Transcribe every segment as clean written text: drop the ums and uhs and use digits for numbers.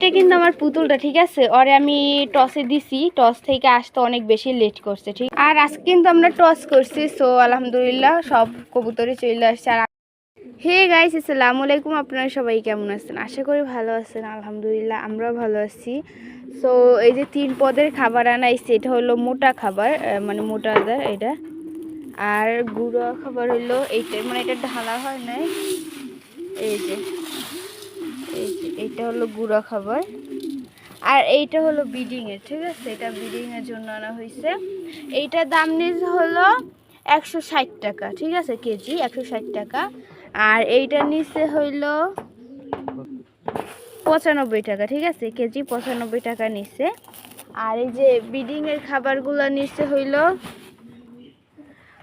এটা কিন্তু আমার পুতুলটা, ঠিক আছে। ওরে আমি টসে দিছি, টস থেকে আসতে অনেক বেশি লেট করছে, ঠিক। আর আজকে কিন্তু আমরা টস করছি, সো আলহামদুলিল্লাহ সব কবুতরই চলে আসছে। আর হে গাইস, আসসালামু আলাইকুম। আপনারা সবাই কেমন আছেন? আশা করি ভালো আছেন। আলহামদুলিল্লাহ আমরাও ভালো আছি। সো এই যে 3 পদের খাবার আনাইছে, এটা হলো মোটা খাবার, মানে মোটা আদার এটা। আর গুঁড়ো খাবার হলো এইটা, মানে এটা ঢালা হয় নাই। এই যে এইটা হলো গুঁড়া খাবার। আর এইটা হলো ব্রিডিং এর, ঠিক আছে। এটা ব্রিডিং এর জন্য আনা হয়েছে। এইটার দাম নিয়েছে হলো 160 টাকা, ঠিক আছে, কেজি 160 টাকা। আর এইটা নিচে হইলো 95 টাকা, ঠিক আছে, কেজি 95 টাকা নিচে। আর এই যে ব্রিডিং এর খাবারগুলো নিচে হইলো,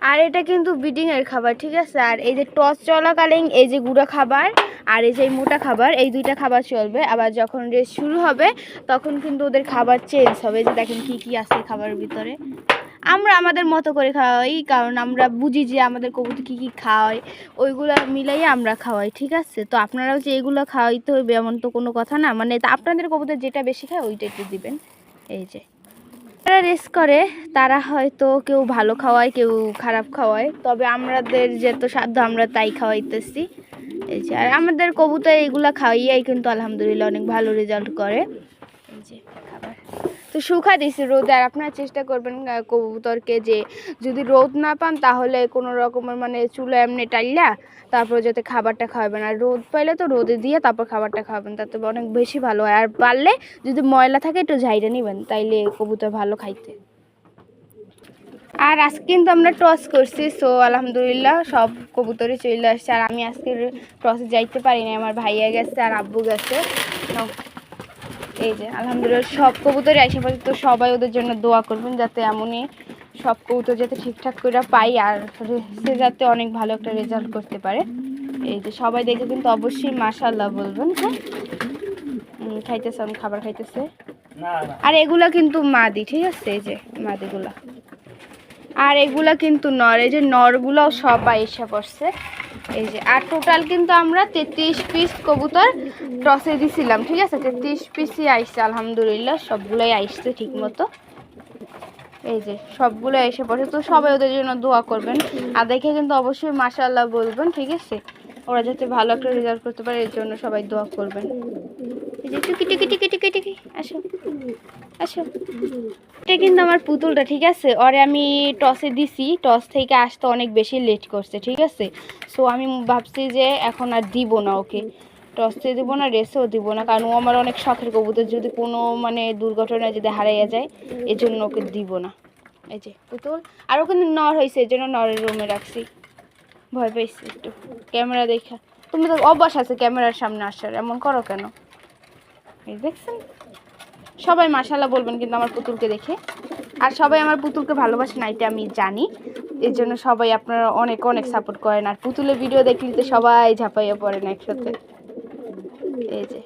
আর এটা কিন্তু ব্রিডিং এর খাবার, ঠিক আছে। আর এই যে টস চলাকালীন এই যে গুঁড়া খাবার আর এই যে মোটা খাবার, এই দুইটা খাবার চলবে। আবার যখন রেস শুরু হবে তখন কিন্তু ওদের খাবার চেঞ্জ হবে। এই যে দেখেন কি কি আছে খাবারের ভিতরে। আমরা আমাদের মতো করে খাওয়াই, কারণ আমরা বুঝি যে আমাদের কবুতর কী কী খাওয়াই, ওইগুলো মিলাই আমরা খাওয়াই, ঠিক আছে। তো আপনারাও যে এগুলো খাওয়াইতে হবে এমন তো কোনো কথা না, মানে আপনাদের কবুতর যেটা বেশি খায় ওইটা একটু দিবেন। এই যে যারা রেস করে তারা হয়তো কেউ ভালো খাওয়ায়, কেউ খারাপ খাওয়ায়, তবে আমাদের যেহেতু সাধ্য আমরা তাই খাওয়াইতেছি। এই যে আর আমাদের কবুতর এগুলা খাওয়াইয়াই কিন্তু আলহামদুলিল্লাহ অনেক ভালো রেজাল্ট করে। এই যে খাবার তো শুকা দিয়েছি রোদে। আর আপনারা চেষ্টা করবেন কবুতরকে যে যদি রোদ না পান তাহলে কোনো রকমের মানে চুলো এমনি টাইলা তারপর যাতে খাবারটা খাওয়াবেন। আর রোদ পাইলে তো রোদে দিয়ে তারপর খাবারটা খাওয়াবেন, তাতে অনেক বেশি ভালো হয়। আর পারলে যদি ময়লা থাকে একটু ঝাইটা নেবেন, তাইলে কবুতর ভালো খাইতে। আর আজকে কিন্তু আমরা টস করছি, সো আলহামদুলিল্লাহ সব কবুতরই চলে আসছে। আর আমি আজকে টসে যাইতে পারি না, আমার ভাইয়া গেছে আর আব্বু গেছে। এই যে আলহামদুলিল্লাহ সব কবুতরই আইসা পড়ে, তো সবাই ওদের জন্য দোয়া করবেন যাতে এমনই সব কবুতর যাতে ঠিকঠাক করে পাই আর সে যাতে অনেক ভালো একটা রেজাল্ট করতে পারে। এই যে সবাই দেখে কিন্তু অবশ্যই মাশাআল্লাহ বলবেন। হ্যাঁ, খাইতেছে, আমি খাবার খাইতেছে। আর এগুলা কিন্তু মাদি, ঠিক আছে, এই যে মাদিগুলা। আর এগুলা কিন্তু নর, এই যে নরগুলোও সবাই এসে পড়ছে। এই যে আর টোটাল কিন্তু আমরা 33 পিস কবুতর টসে দিছিলাম, ঠিক আছে। 33 পিসই আইসছে আলহামদুলিল্লাহ, সবগুলোই আইসছে ঠিক মতো। এই যে সবগুলো এসে পড়ে, তো সবাই ওদের জন্য দোয়া করবেন। আর দেখে কিন্তু অবশ্যই মাশাআল্লাহ বলবেন, ঠিক আছে। ওরা যাতে ভালো একটা রেজাল্ট করতে পারে এর জন্য সবাই দোয়া করবেন। এই যে টুকি টুকি টুকি টুকি টুকি আসো আসো। এটা কিন্তু আমার পুতুলটা, ঠিক আছে। ওরে আমি টসে দিছি, টস থেকে আসতে অনেক বেশি লেট করছে, ঠিক আছে। সো আমি ভাবছি যে এখন আর দিব না ওকে, টসে দিব না, রেসেও দিব না, কারণ ও আমার অনেক শখের কবুতর। যদি কোনো মানে দুর্ঘটনায় যদি হারাইয়া যায় এজন্য ওকে দিব না। এই যে পুতুল। আর ও কিন্তু নর হয়েছে, এই জন্য নরের রুমে রাখছি। ভয় পাইছি একটু ক্যামেরা দেখা। তুমি তো অভ্যাস আছে ক্যামেরার সামনে আসার, এমন করো কেন? এই দেখছেন, সবাই মাশাআল্লাহ বলবেন কিন্তু আমার পুতুলকে দেখে। আর সবাই আমার পুতুলকে ভালোবাসেন, এটা আমি জানি। এর জন্য সবাই আপনারা অনেক অনেক সাপোর্ট করেন। আর পুতুলের ভিডিও দেখলে তো সবাই ঝাঁপাইয়া পড়েন একসাথে। এই যে